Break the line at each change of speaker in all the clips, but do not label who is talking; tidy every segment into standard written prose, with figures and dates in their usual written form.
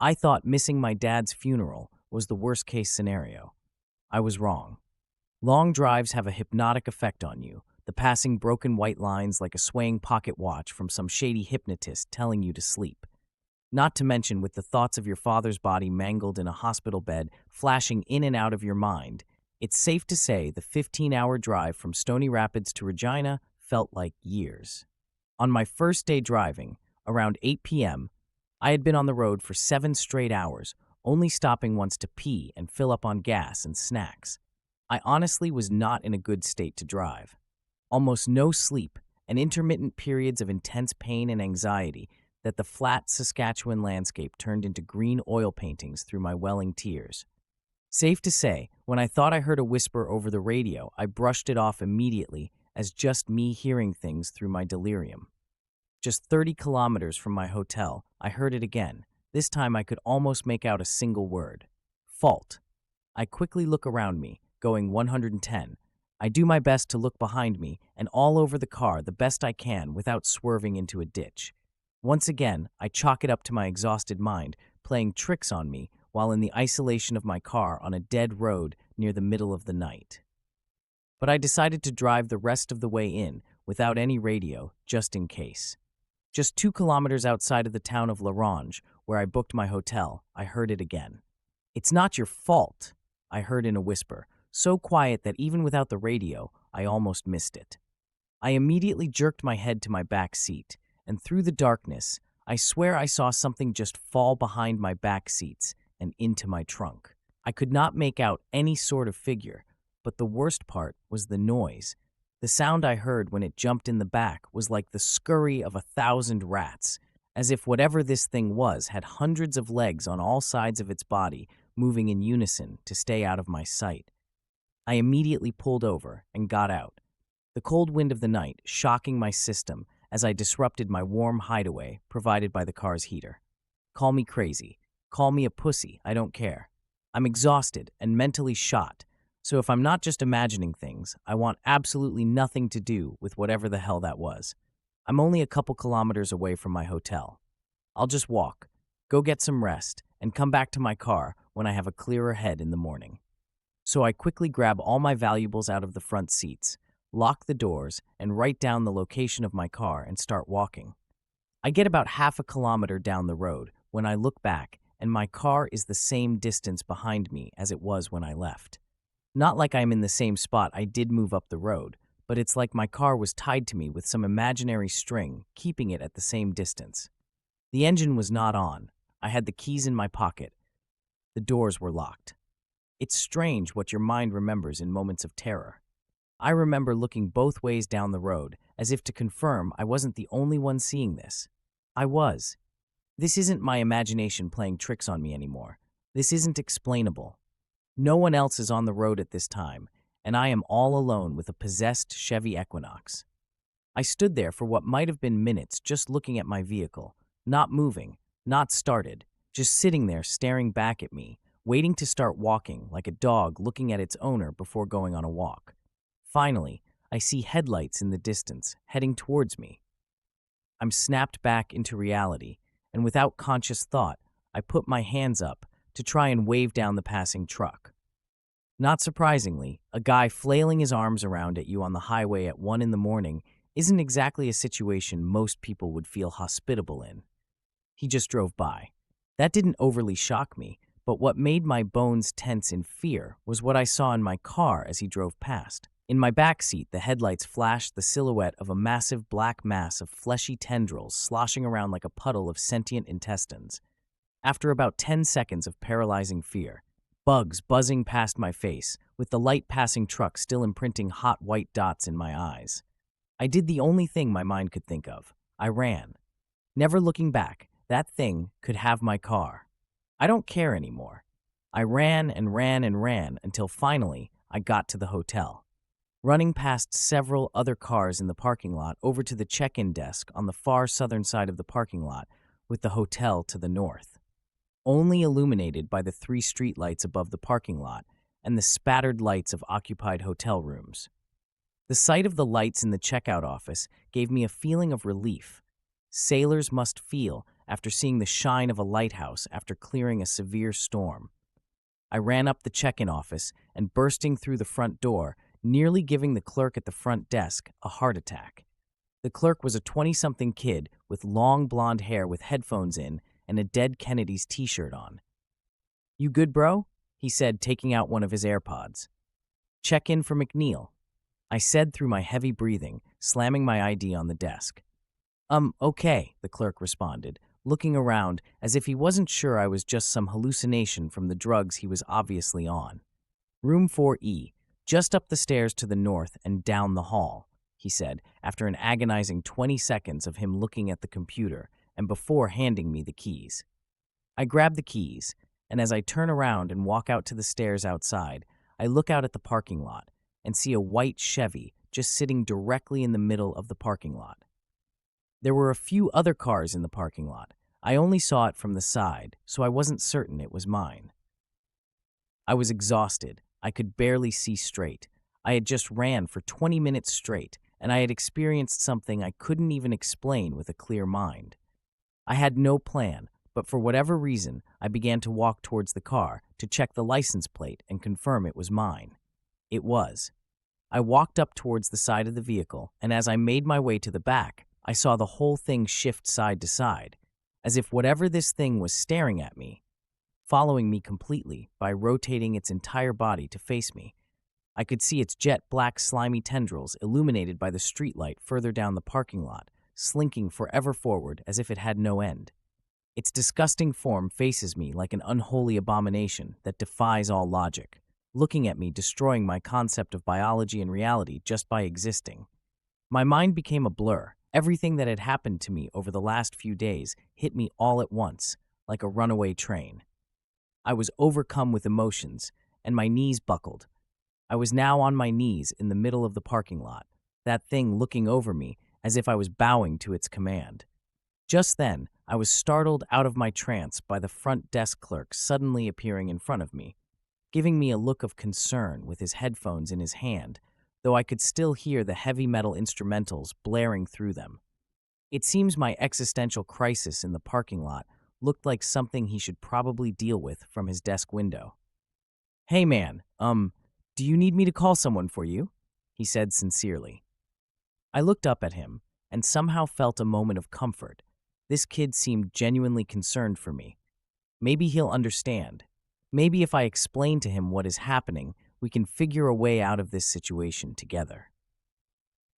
I thought missing my dad's funeral was the worst-case scenario. I was wrong. Long drives have a hypnotic effect on you, the passing broken white lines like a swaying pocket watch from some shady hypnotist telling you to sleep. Not to mention with the thoughts of your father's body mangled in a hospital bed flashing in and out of your mind, it's safe to say the 15-hour drive from Stony Rapids to Regina felt like years. On my first day driving, around 8 p.m., I had been on the road for 7 straight hours, only stopping once to pee and fill up on gas and snacks. I honestly was not in a good state to drive. Almost no sleep and intermittent periods of intense pain and anxiety that the flat Saskatchewan landscape turned into green oil paintings through my welling tears. Safe to say, when I thought I heard a whisper over the radio, I brushed it off immediately as just me hearing things through my delirium. Just 30 kilometers from my hotel, I heard it again. This time I could almost make out a single word. Fault. I quickly look around me, going 110. I do my best to look behind me and all over the car the best I can without swerving into a ditch. Once again, I chalk it up to my exhausted mind, playing tricks on me while in the isolation of my car on a dead road near the middle of the night. But I decided to drive the rest of the way in without any radio, just in case. Just 2 kilometers outside of the town of La Ronge, where I booked my hotel, I heard it again. "It's not your fault," I heard in a whisper, so quiet that even without the radio, I almost missed it. I immediately jerked my head to my back seat, and through the darkness, I swear I saw something just fall behind my back seats and into my trunk. I could not make out any sort of figure, but the worst part was the noise. The sound I heard when it jumped in the back was like the scurry of 1,000 rats, as if whatever this thing was had hundreds of legs on all sides of its body, moving in unison to stay out of my sight. I immediately pulled over and got out, the cold wind of the night shocking my system as I disrupted my warm hideaway provided by the car's heater. Call me crazy, call me a pussy, I don't care. I'm exhausted and mentally shot, so if I'm not just imagining things, I want absolutely nothing to do with whatever the hell that was. I'm only a couple kilometers away from my hotel. I'll just walk, go get some rest, and come back to my car when I have a clearer head in the morning. So I quickly grab all my valuables out of the front seats, lock the doors, and write down the location of my car and start walking. I get about half a kilometer down the road when I look back, and my car is the same distance behind me as it was when I left. Not like I'm in the same spot I did move up the road, but it's like my car was tied to me with some imaginary string, keeping it at the same distance. The engine was not on. I had the keys in my pocket. The doors were locked. It's strange what your mind remembers in moments of terror. I remember looking both ways down the road, as if to confirm I wasn't the only one seeing this. I was. This isn't my imagination playing tricks on me anymore. This isn't explainable. No one else is on the road at this time, and I am all alone with a possessed Chevy Equinox. I stood there for what might have been minutes just looking at my vehicle, not moving, not started, just sitting there staring back at me, waiting to start walking like a dog looking at its owner before going on a walk. Finally, I see headlights in the distance, heading towards me. I'm snapped back into reality, and without conscious thought, I put my hands up to try and wave down the passing truck. Not surprisingly, a guy flailing his arms around at you on the highway at 1 a.m. isn't exactly a situation most people would feel hospitable in. He just drove by. That didn't overly shock me, but what made my bones tense in fear was what I saw in my car as he drove past. In my back seat, the headlights flashed the silhouette of a massive black mass of fleshy tendrils sloshing around like a puddle of sentient intestines. After about 10 seconds of paralyzing fear, bugs buzzing past my face, with the light-passing truck still imprinting hot white dots in my eyes, I did the only thing my mind could think of. I ran. Never looking back, that thing could have my car. I don't care anymore. I ran and ran and ran until finally I got to the hotel. Running past several other cars in the parking lot over to the check-in desk on the far southern side of the parking lot with the hotel to the north, only illuminated by the 3 streetlights above the parking lot and the spattered lights of occupied hotel rooms. The sight of the lights in the checkout office gave me a feeling of relief. Sailors must feel after seeing the shine of a lighthouse after clearing a severe storm. I ran up the check-in office and bursting through the front door, nearly giving the clerk at the front desk a heart attack. The clerk was a 20-something kid with long blonde hair with headphones in and a Dead Kennedys t-shirt on. "You good, bro?" he said, taking out one of his AirPods. "Check in for McNeil," I said through my heavy breathing, slamming my ID on the desk. Okay," the clerk responded, looking around as if he wasn't sure I was just some hallucination from the drugs he was obviously on. "Room 4E, just up the stairs to the north and down the hall," he said, after an agonizing 20 seconds of him looking at the computer and before handing me the keys. I grab the keys, and as I turn around and walk out to the stairs outside, I look out at the parking lot and see a white Chevy just sitting directly in the middle of the parking lot. There were a few other cars in the parking lot. I only saw it from the side, so I wasn't certain it was mine. I was exhausted. I could barely see straight. I had just ran for 20 minutes straight, and I had experienced something I couldn't even explain with a clear mind. I had no plan, but for whatever reason, I began to walk towards the car to check the license plate and confirm it was mine. It was. I walked up towards the side of the vehicle, and as I made my way to the back, I saw the whole thing shift side to side, as if whatever this thing was staring at me, following me completely by rotating its entire body to face me. I could see its jet black slimy tendrils illuminated by the streetlight further down the parking lot, slinking forever forward as if it had no end. Its disgusting form faces me like an unholy abomination that defies all logic, looking at me, destroying my concept of biology and reality just by existing. My mind became a blur. Everything that had happened to me over the last few days hit me all at once, like a runaway train. I was overcome with emotions, and my knees buckled. I was now on my knees in the middle of the parking lot, that thing looking over me as if I was bowing to its command. Just then, I was startled out of my trance by the front desk clerk suddenly appearing in front of me, giving me a look of concern with his headphones in his hand, though I could still hear the heavy metal instrumentals blaring through them. It seems my existential crisis in the parking lot looked like something he should probably deal with from his desk window. "Hey man, do you need me to call someone for you?" he said sincerely. I looked up at him and somehow felt a moment of comfort. This kid seemed genuinely concerned for me. Maybe he'll understand. Maybe if I explain to him what is happening, we can figure a way out of this situation together.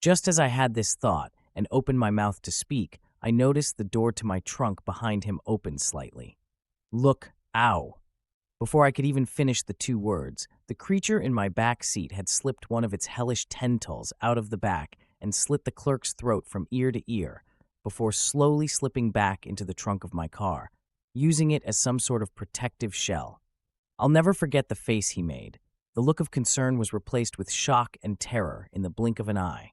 Just as I had this thought and opened my mouth to speak, I noticed the door to my trunk behind him opened slightly. "Look, ow." Before I could even finish the two words, the creature in my back seat had slipped one of its hellish tentacles out of the back and slit the clerk's throat from ear to ear, before slowly slipping back into the trunk of my car, using it as some sort of protective shell. I'll never forget the face he made. The look of concern was replaced with shock and terror in the blink of an eye,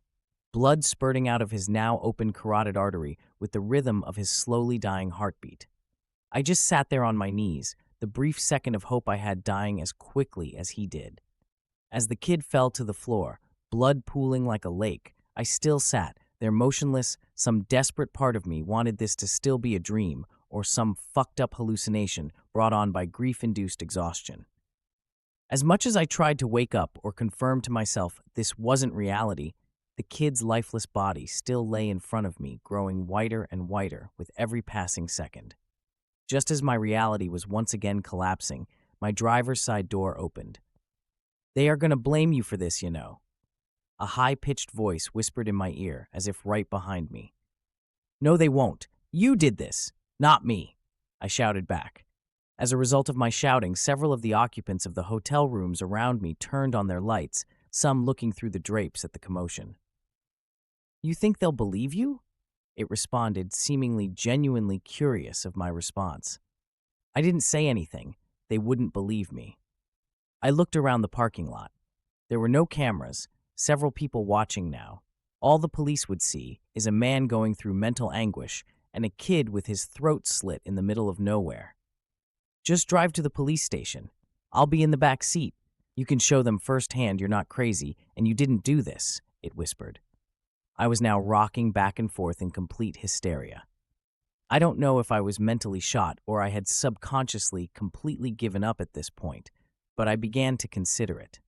blood spurting out of his now open carotid artery with the rhythm of his slowly dying heartbeat. I just sat there on my knees, the brief second of hope I had dying as quickly as he did. As the kid fell to the floor, blood pooling like a lake, I still sat there motionless. Some desperate part of me wanted this to still be a dream or some fucked up hallucination brought on by grief-induced exhaustion. As much as I tried to wake up or confirm to myself this wasn't reality, the kid's lifeless body still lay in front of me, growing whiter and whiter with every passing second. Just as my reality was once again collapsing, my driver's side door opened. "They are going to blame you for this, you know." A high-pitched voice whispered in my ear as if right behind me. "No, they won't. You did this, not me," I shouted back. As a result of my shouting, several of the occupants of the hotel rooms around me turned on their lights, some looking through the drapes at the commotion. "You think they'll believe you?" It responded, seemingly genuinely curious of my response. I didn't say anything. They wouldn't believe me. I looked around the parking lot. There were no cameras, several people watching now. All the police would see is a man going through mental anguish and a kid with his throat slit in the middle of nowhere. "Just drive to the police station. I'll be in the back seat. You can show them firsthand you're not crazy and you didn't do this," it whispered. I was now rocking back and forth in complete hysteria. I don't know if I was mentally shot or I had subconsciously completely given up at this point, but I began to consider it.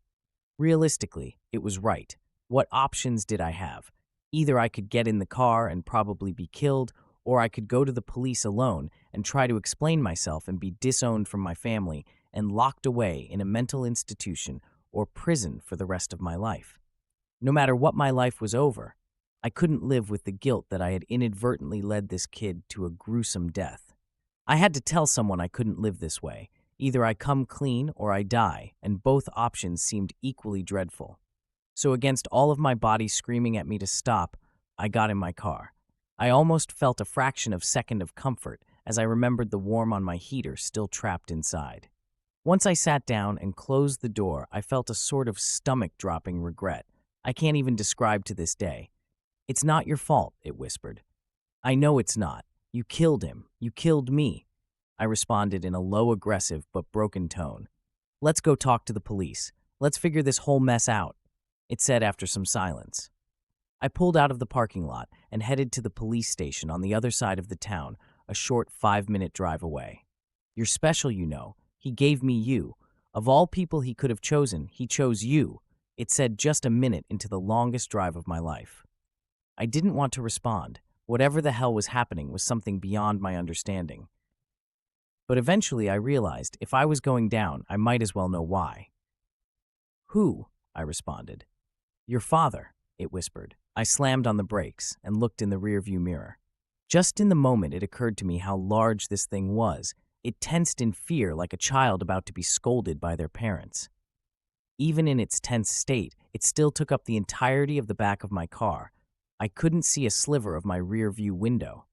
Realistically, it was right. What options did I have? Either I could get in the car and probably be killed, or I could go to the police alone and try to explain myself and be disowned from my family and locked away in a mental institution or prison for the rest of my life. No matter what my life was over, I couldn't live with the guilt that I had inadvertently led this kid to a gruesome death. I had to tell someone I couldn't live this way. Either I come clean or I die, and both options seemed equally dreadful. So against all of my body screaming at me to stop, I got in my car. I almost felt a fraction of a second of comfort as I remembered the warmth on my heater still trapped inside. Once I sat down and closed the door, I felt a sort of stomach-dropping regret I can't even describe to this day. "It's not your fault," it whispered. "I know it's not. You killed him. You killed me," I responded in a low, aggressive but broken tone. "Let's go talk to the police. Let's figure this whole mess out," it said after some silence. I pulled out of the parking lot and headed to the police station on the other side of the town, a short 5-minute drive away. "You're special, you know. He gave me you. Of all people he could have chosen, he chose you," it said just a minute into the longest drive of my life. I didn't want to respond. Whatever the hell was happening was something beyond my understanding. But eventually I realized if I was going down, I might as well know why. "Who?" I responded. "Your father," it whispered. I slammed on the brakes and looked in the rearview mirror. Just in the moment it occurred to me how large this thing was. It tensed in fear like a child about to be scolded by their parents. Even in its tense state, it still took up the entirety of the back of my car. I couldn't see a sliver of my rear view window.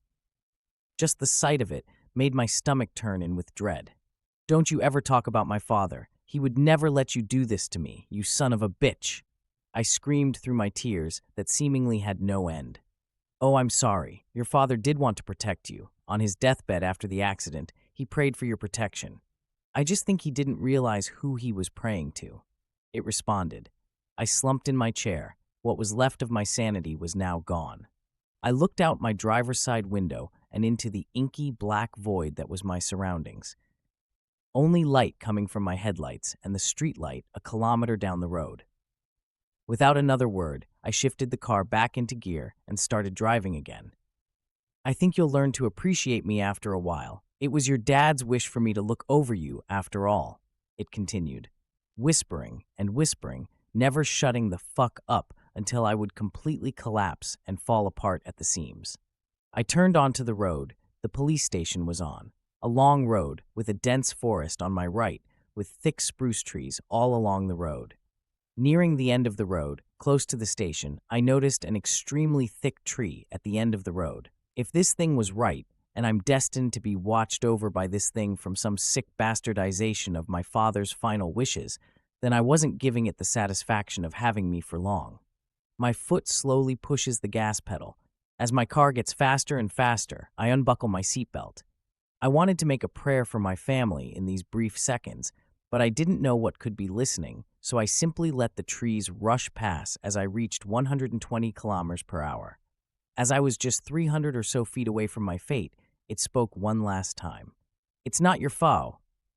Just the sight of it made my stomach turn in with dread. "Don't you ever talk about my father. He would never let you do this to me, you son of a bitch," I screamed through my tears that seemingly had no end. "Oh, I'm sorry. Your father did want to protect you. On his deathbed after the accident, he prayed for your protection. I just think he didn't realize who he was praying to," it responded. I slumped in my chair. What was left of my sanity was now gone. I looked out my driver's side window and into the inky black void that was my surroundings. Only light coming from my headlights and the street light a kilometer down the road. Without another word, I shifted the car back into gear and started driving again. "I think you'll learn to appreciate me after a while. It was your dad's wish for me to look over you after all," it continued, whispering and whispering, never shutting the fuck up until I would completely collapse and fall apart at the seams. I turned onto the road. The police station was on. A long road with a dense forest on my right, with thick spruce trees all along the road. Nearing the end of the road, close to the station, I noticed an extremely thick tree at the end of the road. If this thing was right, and I'm destined to be watched over by this thing from some sick bastardization of my father's final wishes, then I wasn't giving it the satisfaction of having me for long. My foot slowly pushes the gas pedal. As my car gets faster and faster, I unbuckle my seatbelt. I wanted to make a prayer for my family in these brief seconds, but I didn't know what could be listening, so I simply let the trees rush past as I reached 120 kilometers per hour. As I was just 300 or so feet away from my fate, it spoke one last time. "It's not your fault.